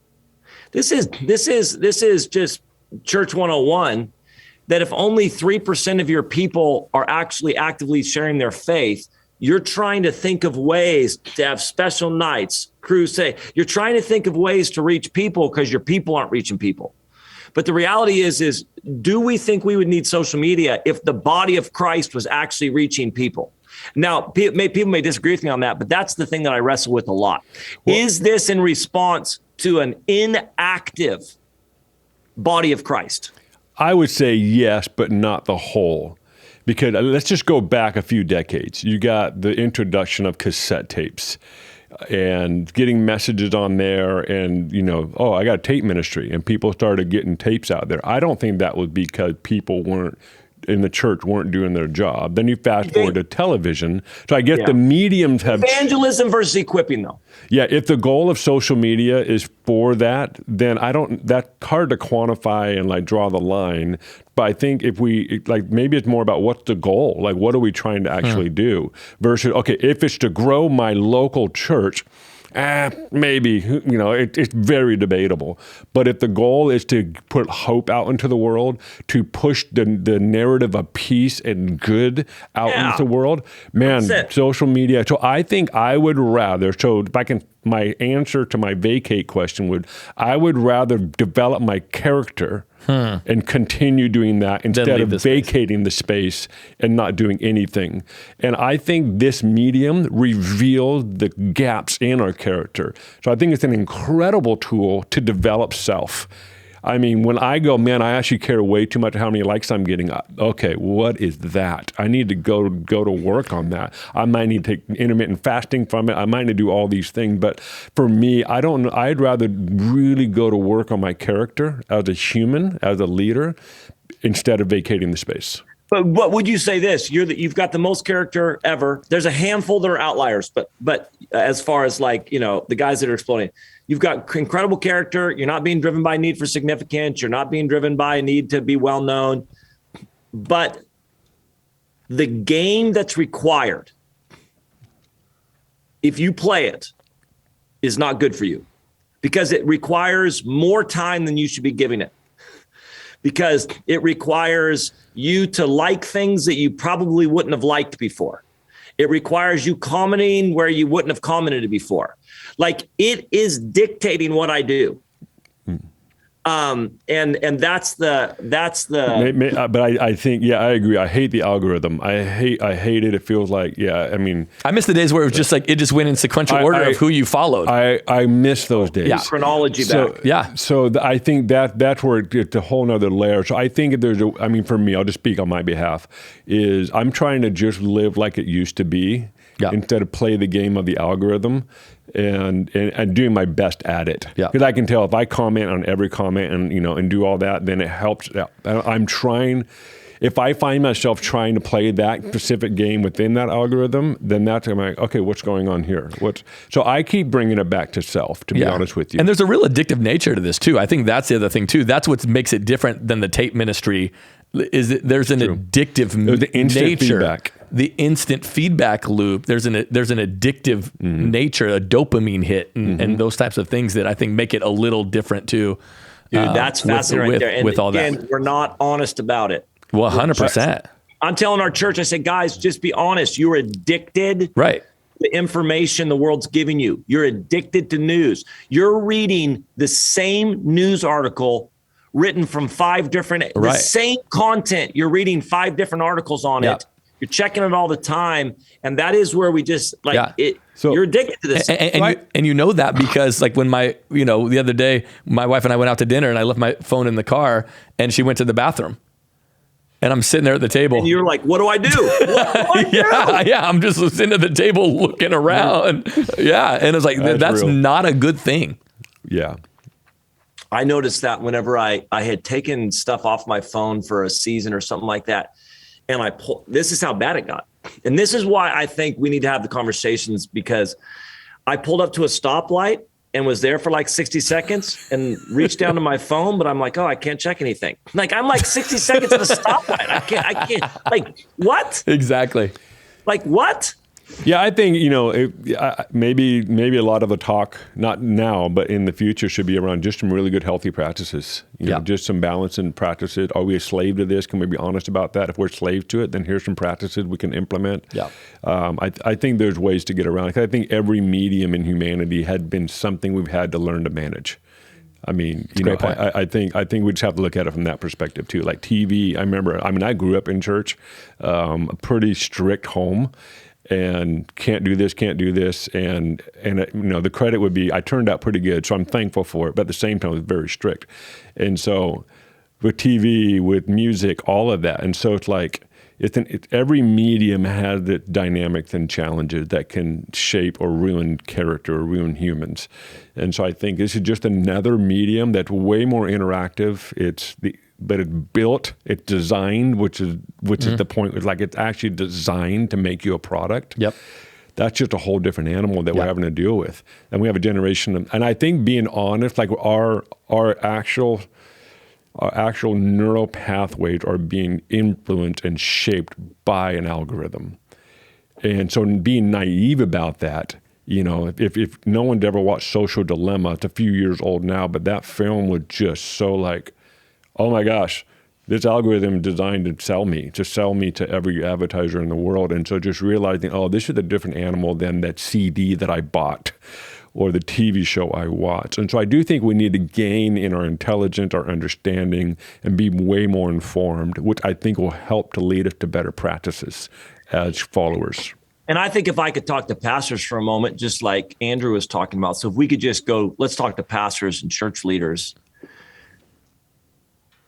This is just Church 101, that if only 3% of your people are actually actively sharing their faith, you're trying to think of ways to have special nights, crusade. You're trying to think of ways to reach people because your people aren't reaching people. But the reality is do we think we would need social media if the body of Christ was actually reaching people? Now, people may disagree with me on that, but that's the thing that I wrestle with a lot. Is this in response to an inactive body of Christ? I would say yes, but not the whole. Because let's just go back a few decades. You got the introduction of cassette tapes and getting messages on there and, oh, I got a tape ministry, and people started getting tapes out there. I don't think that was because people weren't in the church weren't doing their job. Then you fast forward to television. So I guess the mediums have evangelism versus equipping, though. Yeah, if the goal of social media is for that, then that's hard to quantify and like draw the line. But I think if we maybe it's more about what's the goal? Like, what are we trying to actually do? Versus, okay, if it's to grow my local church, maybe, it's very debatable. But if the goal is to put hope out into the world, to push the narrative of peace and good out into the world, man, social media. So I think I would rather, my answer to my vacate question I would rather develop my character and continue doing that instead of vacating the space and not doing anything. And I think this medium reveals the gaps in our character. So I think it's an incredible tool to develop self. I mean, when I go, man, I actually care way too much how many likes I'm getting. Okay, what is that? I need to go to work on that. I might need to take intermittent fasting from it. I might need to do all these things. But for me, I don't know. I'd rather really go to work on my character as a human, as a leader, instead of vacating the space. But would you say this? You've got the most character ever. There's a handful that are outliers, but as far as the guys that are exploding, you've got incredible character. You're not being driven by a need for significance. You're not being driven by a need to be well known. But the game that's required, if you play it, is not good for you because it requires more time than you should be giving it. Because it requires you to like things that you probably wouldn't have liked before. It requires you commenting where you wouldn't have commented before. Like, it is dictating what I do. And that's the. But I think, I agree. I hate the algorithm. I hate it. It feels like, I mean, I miss the days where it was just like it just went in sequential order of who you followed. I miss those days. Yeah, chronology back. So I think that's where it's a whole nother layer. So I think for me, I'll just speak on my behalf. Is I'm trying to just live like it used to be instead of play the game of the algorithm. And doing my best at it. Because I can tell if I comment on every comment and do all that, then it helps. I'm trying. If I find myself trying to play that specific game within that algorithm, then I'm like, okay, what's going on here? So I keep bringing it back to self, to be honest with you. And there's a real addictive nature to this too. I think that's the other thing too. That's what makes it different than the tape ministry. Is that there's an addictive nature. Feedback. The instant feedback loop. There's an addictive nature, a dopamine hit, and those types of things that I think make it a little different too. Dude, that's fascinating right there. And with all again, that, we're not honest about it. Well, 100%. I'm telling our church, I said, guys, just be honest. You're addicted. Right. The information the world's giving you. You're addicted to news. You're reading the same news article written from the same content. You're reading 5 different articles on it. You're checking it all the time. And that is where we just you're addicted to this. And you know that because when the other day, my wife and I went out to dinner and I left my phone in the car and she went to the bathroom. And I'm sitting there at the table. And you're like, what do I do? I'm just sitting at the table looking around. And it's like, that's not a good thing. Yeah. I noticed that whenever I had taken stuff off my phone for a season or something like that, and this is how bad it got. And this is why I think we need to have the conversations, because I pulled up to a stoplight and was there for like 60 seconds and reached down to my phone, but I'm like, oh, I can't check anything. I'm like 60 seconds at a stoplight. I can't, like, what? Exactly. Like, what? Yeah, I think, maybe a lot of the talk, not now, but in the future, should be around just some really good healthy practices. Just some balance in practices. Are we a slave to this? Can we be honest about that? If we're slaves to it, then here's some practices we can implement. Yeah. I think there's ways to get around it. I think every medium in humanity had been something we've had to learn to manage. I mean, I think we just have to look at it from that perspective too. Like TV, I grew up in church, a pretty strict home, and can't do this, and the credit would be I turned out pretty good, so I'm thankful for it. But at the same time, it was very strict, and so with TV, with music, all of that, and so it's like every medium has its dynamics and challenges that can shape or ruin character or ruin humans, and so I think this is just another medium that's way more interactive. But it's designed, which is the point. It's like it's actually designed to make you a product. Yep. That's just a whole different animal that we're having to deal with. And we have a generation and I think being honest, like our actual neural pathways are being influenced and shaped by an algorithm. And so being naive about that, if no one's ever watched Social Dilemma, it's a few years old now, but that film was just so like, oh my gosh, this algorithm is designed to sell me to every advertiser in the world. And so just realizing, oh, this is a different animal than that CD that I bought or the TV show I watch. And so I do think we need to gain in our intelligence, our understanding, and be way more informed, which I think will help to lead us to better practices as followers. And I think if I could talk to pastors for a moment, just like Andrew was talking about, so if we could just go, let's talk to pastors and church leaders.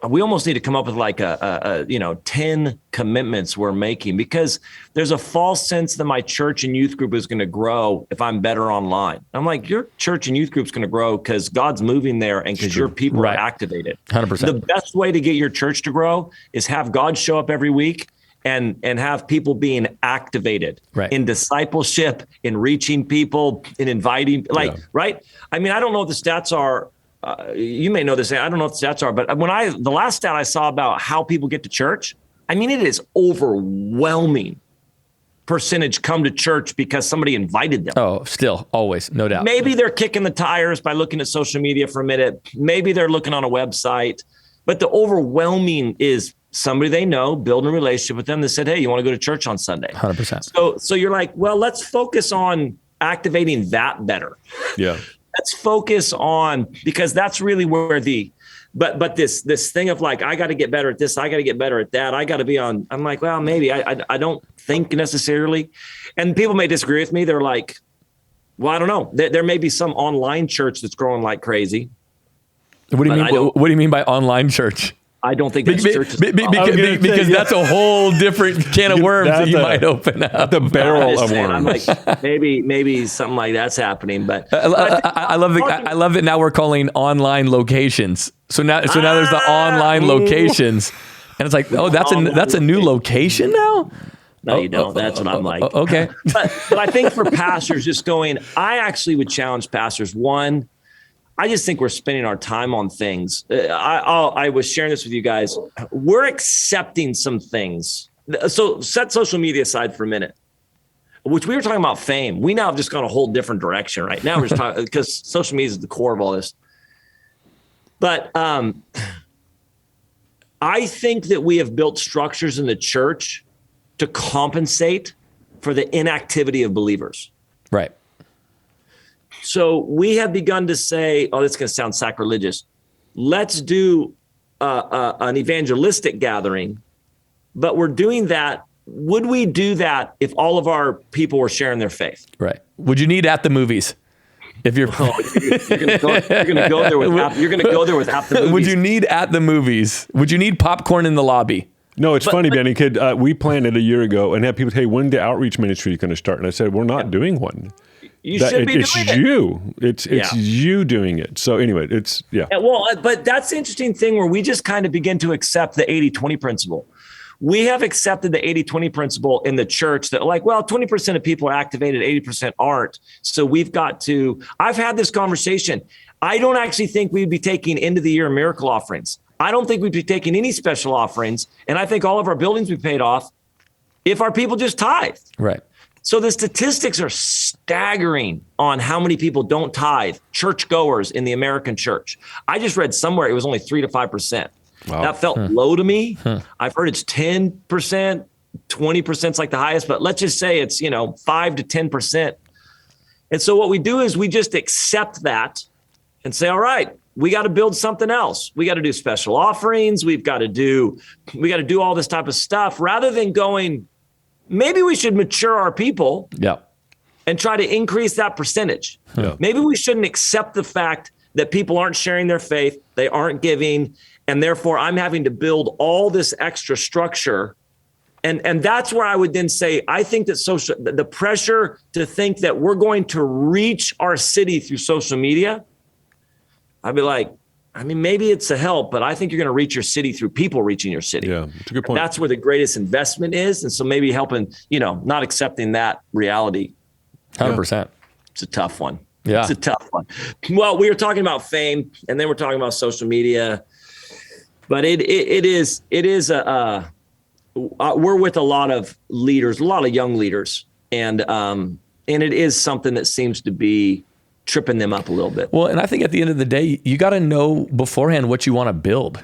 We almost need to come up with like a 10 commitments we're making, because there's a false sense that my church and youth group is going to grow if I'm better online. I'm like, your church and youth group is going to grow because God's moving there and because your people are activated. 100%. The best way to get your church to grow is have God show up every week and have people being activated in discipleship, in reaching people, in inviting, right? I mean, I don't know what the stats are. You may know this. I don't know what the stats are, but the last stat I saw about how people get to church, I mean, it is overwhelming percentage come to church because somebody invited them. Oh, still, always, no doubt. Maybe they're kicking the tires by looking at social media for a minute. Maybe they're looking on a website, but the overwhelming is somebody they know, building a relationship with them that said, hey, you want to go to church on Sunday? 100%. So you're like, well, let's focus on activating that better. Yeah. Let's focus on, because that's really where but this thing of like, I got to get better at this, I got to get better at that, I got to be on. I'm like, well, maybe I don't think necessarily, and people may disagree with me. They're like, well, I don't know. There may be some online church that's growing like crazy. What do you mean? What do you mean by online church? I don't think that's church. Because that's a whole different can of worms that you might open up. The barrel of worms. I'm like, maybe something like that's happening. But I love that now we're calling online locations. So now there's the online locations, and it's like, oh, that's a new location now. No, you don't. That's what I'm like. Okay. But I think for pastors, just going, I actually would challenge pastors. One, I just think we're spending our time on things. I was sharing this with you guys. We're accepting some things. So set social media aside for a minute, which we were talking about fame. We now have just gone a whole different direction right now. We're just talking because social media is the core of all this. But I think that we have built structures in the church to compensate for the inactivity of believers. Right. So we have begun to say, oh, that's going to sound sacrilegious. Let's do an evangelistic gathering, but we're doing that. Would we do that if all of our people were sharing their faith? Right. Would you need at the movies? If you're going to go there with half the movies. Would you need at the movies? Would you need popcorn in the lobby? No, it's funny, Benny. We planned it a year ago and had people say, hey, when the outreach ministry is going to start? And I said, we're not doing one. You should be doing it. It's you doing it. So anyway, Well, but that's the interesting thing where we just kind of begin to accept the 80-20 principle. We have accepted the 80-20 principle in the church that like, well, 20% of people are activated, 80% aren't. So we've got to, I've had this conversation. I don't actually think we'd be taking end of the year miracle offerings. I don't think we'd be taking any special offerings. And I think all of our buildings we paid off if our people just tithe. Right. So the statistics are staggering on how many people don't tithe, churchgoers in the American church. I just read somewhere it was only 3 to 5%. Wow. That felt low to me. I've heard it's 10%, 20% is like the highest, but let's just say it's, 5 to 10%. And so what we do is we just accept that and say, all right, we got to build something else. We got to do special offerings. We got to do all this type of stuff rather than going, maybe we should mature our people and try to increase that percentage. Yeah. Maybe we shouldn't accept the fact that people aren't sharing their faith, they aren't giving, and therefore I'm having to build all this extra structure. And that's where I would then say, I think that the pressure to think that we're going to reach our city through social media, I'd be like, maybe it's a help, but I think you're going to reach your city through people reaching your city. Yeah, that's a good point. That's where the greatest investment is. And so maybe helping, not accepting that reality. 100%. It's a tough one. Yeah. It's a tough one. Well, we were talking about fame and then we're talking about social media, but it is we're with a lot of leaders, a lot of young leaders. And it is something that seems to be tripping them up a little bit. Well, and I think at the end of the day, you got to know beforehand what you want to build.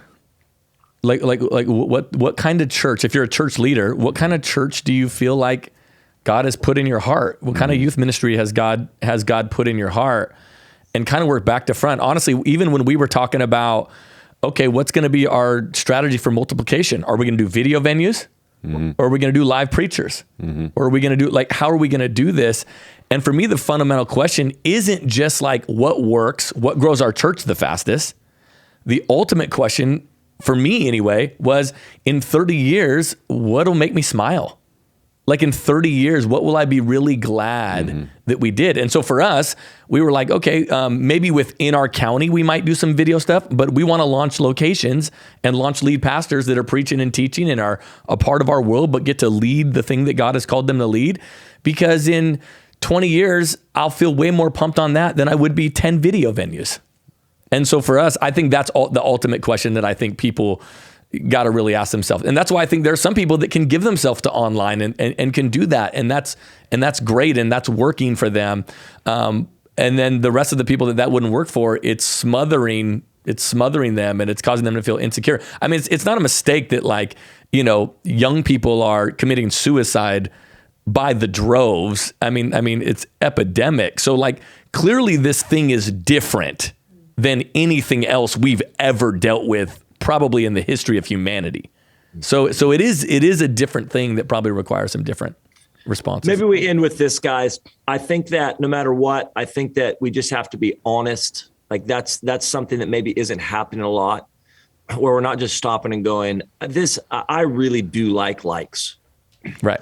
Like what kind of church, if you're a church leader, what kind of church do you feel like God has put in your heart? What kind of youth ministry has God put in your heart? And kind of work back to front. Honestly, even when we were talking about, okay, what's going to be our strategy for multiplication? Are we going to do video venues? Or are we going to do live preachers? Or are we going to do, how are we going to do this? And for me, the fundamental question isn't just what works, what grows our church the fastest. The ultimate question, for me anyway, was in 30 years, what'll make me smile? In 30 years, what will I be really glad that we did? And so for us, we were like, okay, maybe within our county, we might do some video stuff, but we want to launch locations and launch lead pastors that are preaching and teaching and are a part of our world, but get to lead the thing that God has called them to lead. Because in 20 years, I'll feel way more pumped on that than I would be 10 video venues. And so for us, I think that's the ultimate question that I think people got to really ask themselves. And that's why I think there are some people that can give themselves to online and can do that. And that's great. And that's working for them. And then the rest of the people that wouldn't work for, it's smothering them and it's causing them to feel insecure. It's not a mistake that young people are committing suicide by the droves. It's epidemic. So clearly this thing is different than anything else we've ever dealt with, probably in the history of humanity. So it is a different thing that probably requires some different responses. Maybe we end with this, guys. I think that no matter what, I think that we just have to be honest. That's something that maybe isn't happening a lot, where we're not just stopping and going, I really do like likes. Right.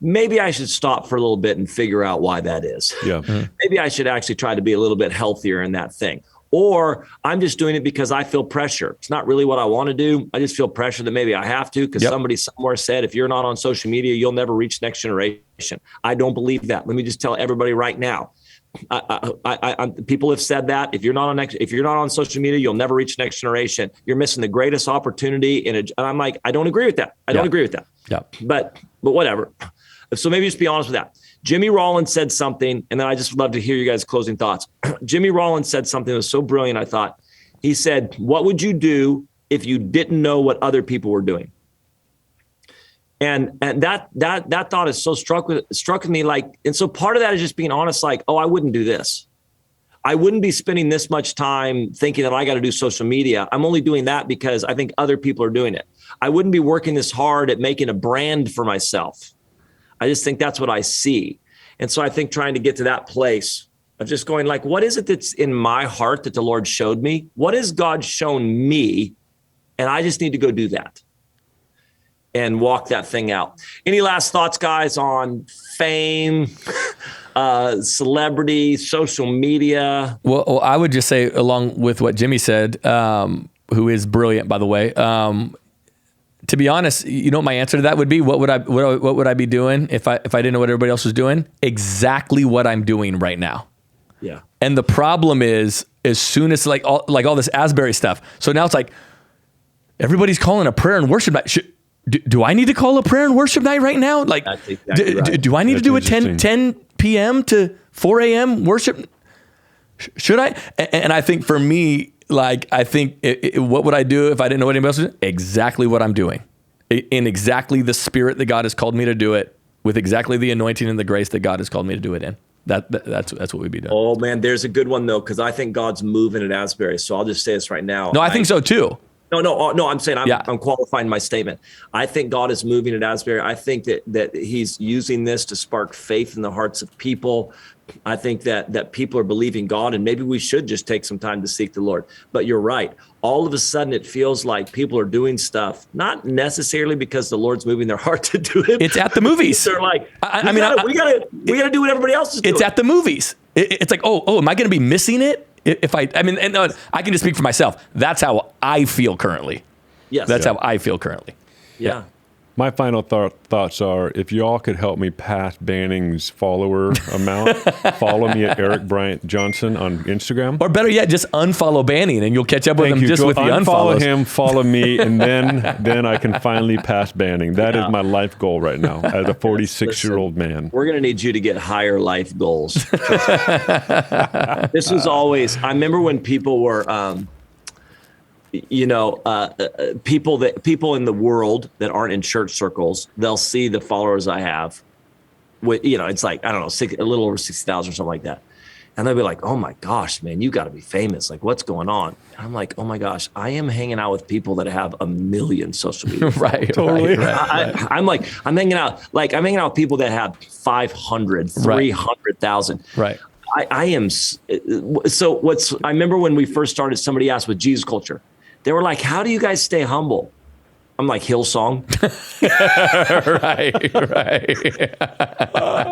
Maybe I should stop for a little bit and figure out why that is. Yeah. Maybe I should actually try to be a little bit healthier in that thing. Or I'm just doing it because I feel pressure. It's not really what I want to do. I just feel pressure that maybe I have to because somebody somewhere said, if you're not on social media, you'll never reach the next generation. I don't believe that. Let me just tell everybody right now. People have said that if you're not on social media, you'll never reach the next generation. You're missing the greatest opportunity. And I'm like, I don't agree with that. I don't agree with that. Yeah. But whatever. So maybe just be honest with that. Jimmy Rollins said something, and then I just love to hear you guys' closing thoughts. Jimmy Rollins said something that was so brilliant, I thought. He said, what would you do if you didn't know what other people were doing? And that thought is so struck with me. And so part of that is just being honest, I wouldn't do this. I wouldn't be spending this much time thinking that I got to do social media. I'm only doing that because I think other people are doing it. I wouldn't be working this hard at making a brand for myself. I just think that's what I see. And so I think trying to get to that place of just going what is it that's in my heart that the Lord showed me? What has God shown me? And I just need to go do that and walk that thing out. Any last thoughts, guys, on fame, celebrity, social media? Well, I would just say, along with what Jimmy said, who is brilliant, by the way, to be honest, you know what my answer to that would be? What would I be doing if I didn't know what everybody else was doing? Exactly what I'm doing right now. Yeah. And the problem is, as soon as all this Asbury stuff, so now it's everybody's calling a prayer and worship night. do I need to call a prayer and worship night right now? Like, That's exactly right. do I need to do a That's 10 interesting. p.m. to 4 a.m. worship? Should I? And I think for me, like, I think what would I do if I didn't know what anybody else was doing? Exactly what I'm doing, in exactly the spirit that God has called me to do it, with exactly the anointing and the grace that God has called me to do it in. That's what we'd be doing. Oh man, there's a good one though, because I think God's moving at Asbury. So I'll just say this right now. No, I think so too. No. I'm saying Yeah. I'm qualifying my statement. I think God is moving at Asbury. I think that He's using this to spark faith in the hearts of people. I think that people are believing God, and maybe we should just take some time to seek the Lord. But you're right. All of a sudden, it feels like people are doing stuff, not necessarily because the Lord's moving their heart to do it. It's at the movies. They're like, we gotta do what everybody else is doing. It's at the movies. It's like, oh, am I going to be missing it? I can just speak for myself. That's how I feel currently. Yes. That's how I feel currently. Yeah. My final thoughts are, if you all could help me pass Banning's follower amount, follow me at Eric Bryant Johnson on Instagram. Or better yet, just unfollow Banning and you'll catch up with him just Go with the unfollow unfollows. him, follow me, and then I can finally pass Banning. That is my life goal right now as a 46-year-old man. We're going to need you to get higher life goals. This was always, I remember when people were, people in the world that aren't in church circles, they'll see the followers I have. It's like, I don't know, a little over 60,000 or something like that. And they'll be like, oh my gosh, man, you got to be famous. Like, what's going on? And I'm like, oh my gosh, I am hanging out with people that have 1 million social media. Right. Totally. I'm hanging out with people that have 500, 300,000. Right. I am. So I remember when we first started, somebody asked with Jesus Culture, they were like, how do you guys stay humble? I'm like, Hillsong. Right.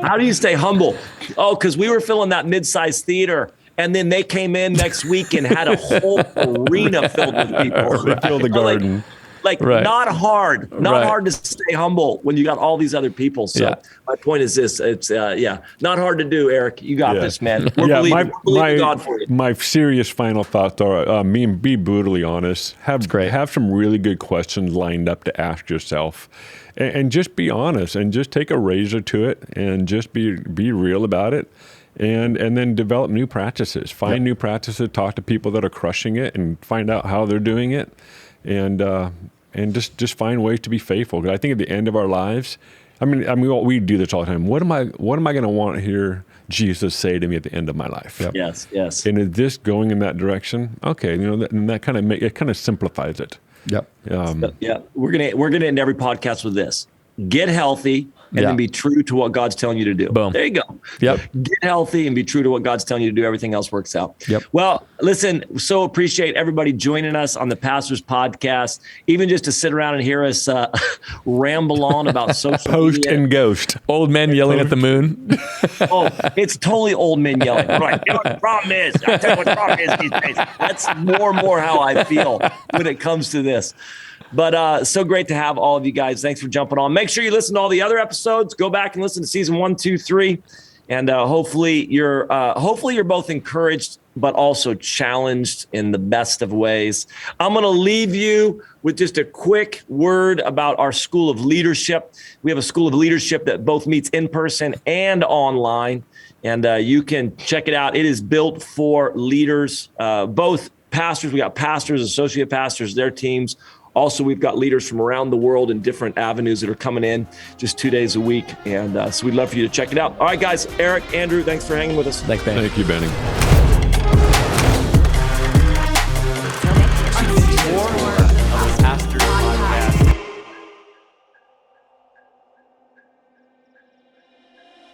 How do you stay humble? Oh, because we were filling that mid-sized theater. And then they came in next week and had a whole arena filled with people. They filled the garden. Right. Not hard to stay humble when you got all these other people. So my point is this: it's not hard to do. Eric, you got this, man. We're believing God for you. My serious final thoughts are: be brutally honest. Have some really good questions lined up to ask yourself, and just be honest, and just take a razor to it, and just be real about it. And then develop new practices. Find new practices. Talk to people that are crushing it, and find out how they're doing it. And just find ways to be faithful. Because I think at the end of our lives, we do this all the time. What am I going to want to hear Jesus say to me at the end of my life? Yep. Yes. And is this going in that direction? Okay, that kind of simplifies it. Yep. We're gonna end every podcast with this: get healthy. And then be true to what God's telling you to do. Boom. There you go. Yep. Get healthy and be true to what God's telling you to do. Everything else works out. Yep. Well, listen, so appreciate everybody joining us on the Pastors Podcast, even just to sit around and hear us ramble on about social Post media. and ghost. Old men yelling at the moon. Oh, it's totally old men yelling. Right. You know what the problem is? I'll tell you what the problem is these days. That's more and more how I feel when it comes to this. But so great to have all of you guys. Thanks for jumping on. Make sure you listen to all the other episodes. Go back and listen to season 1, 2, 3. And hopefully you're both encouraged, but also challenged in the best of ways. I'm going to leave you with just a quick word about our School of Leadership. We have a School of Leadership that both meets in person and online. And you can check it out. It is built for leaders, both pastors. We got pastors, associate pastors, their teams. Also, we've got leaders from around the world in different avenues that are coming in just 2 days a week. And so we'd love for you to check it out. All right, guys, Eric, Andrew, thanks for hanging with us. Thanks, man. Thank you, Benny.